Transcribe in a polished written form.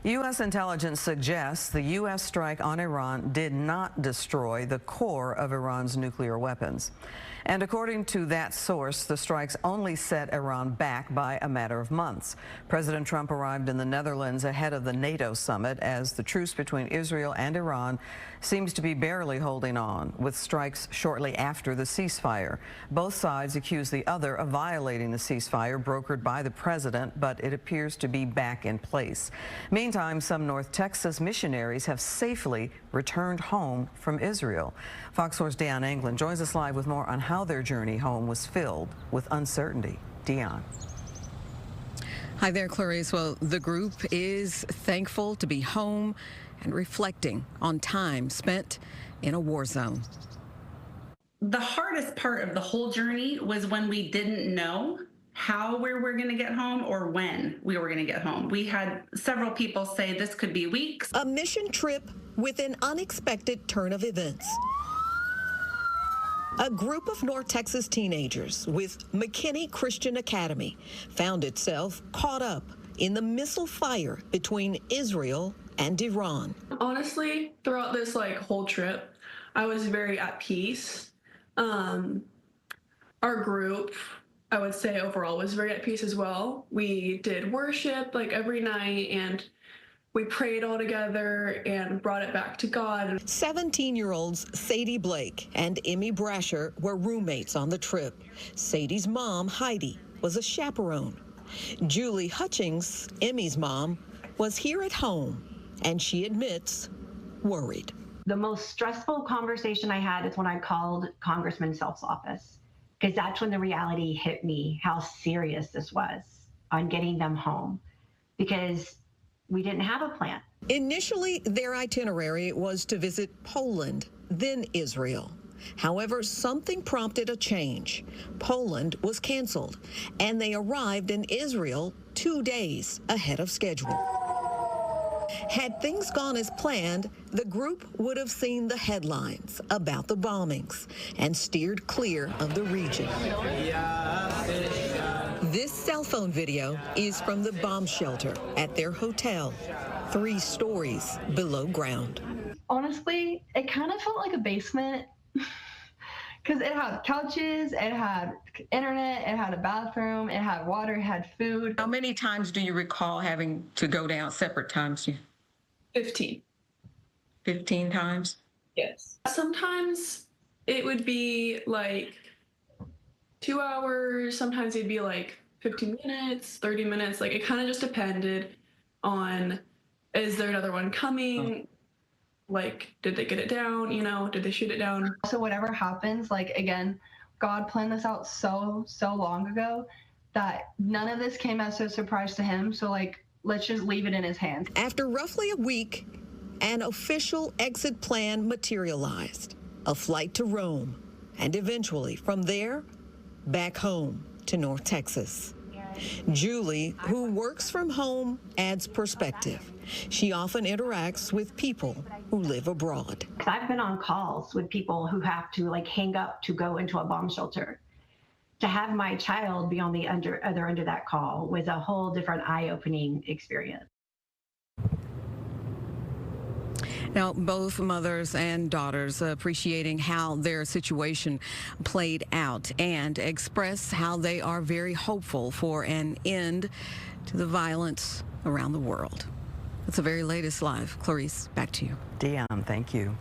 U.S. intelligence suggests the U.S. strike on Iran did not destroy the core of Iran's nuclear weapons. And according to that source, the strikes only set Iran back by a matter of months. President Trump arrived in the Netherlands ahead of the NATO summit as the truce between Israel and Iran seems to be barely holding on, with strikes shortly after the ceasefire. Both sides accuse the other of violating the ceasefire brokered by the president, but it appears to be back in place. Meantime, some North Texas missionaries have safely returned home from Israel. Fox Source Deion England joins us live with more on how their journey home was filled with uncertainty. Deion. Hi there, Clarice. Well, the group is thankful to be home and reflecting on time spent in a war zone. The hardest part of the whole journey was when we didn't know how we were going to get home or when we were going to get home. We had several people say this could be weeks. A mission trip with an unexpected turn of events. A group of North Texas teenagers with McKinney Christian Academy found itself caught up in the missile fire between Israel and Iran. Honestly, throughout this whole trip, I was very at peace. Our group, I would say overall, was very at peace as well. We did worship every night, and we prayed all together and brought it back to God. 17-year-olds Sadie Blake and Emmy Brasher were roommates on the trip. Sadie's mom, Heidi, was a chaperone. Julie Hutchings, Emmy's mom, was here at home, and she admits, worried. The most stressful conversation I had is when I called Congressman Self's office, because that's when the reality hit me, how serious this was on getting them home, because we didn't have a plan. Initially, their itinerary was to visit Poland, then Israel. However, something prompted a change. Poland was canceled, and they arrived in Israel 2 days ahead of schedule. Had things gone as planned, the group would have seen the headlines about the bombings and steered clear of the region. This cell phone video is from the bomb shelter at their hotel, 3 stories below ground. Honestly, it kind of felt like a basement because it had couches, it had internet, it had a bathroom, it had water, it had food. How many times do you recall having to go down separate times? 15. 15 times? Yes. Sometimes it would be 2 hours. Sometimes it'd be 15 minutes, 30 minutes. It kind of just depended on, is there another one coming? Did they get it down? Did they shoot it down? So whatever happens, again, God planned this out so long ago that none of this came as a surprise to him. So let's just leave it in his hands. After roughly a week, an official exit plan materialized. A flight to Rome, and eventually from there, back home to North Texas. Julie, who works from home, adds perspective. She often interacts with people who live abroad. I've been on calls with people who have to hang up to go into a bomb shelter. To have my child be on the other end of that call was a whole different eye-opening experience. Now, both mothers and daughters appreciating how their situation played out and express how they are very hopeful for an end to the violence around the world. That's the very latest live. Clarice, back to you. Deion, thank you.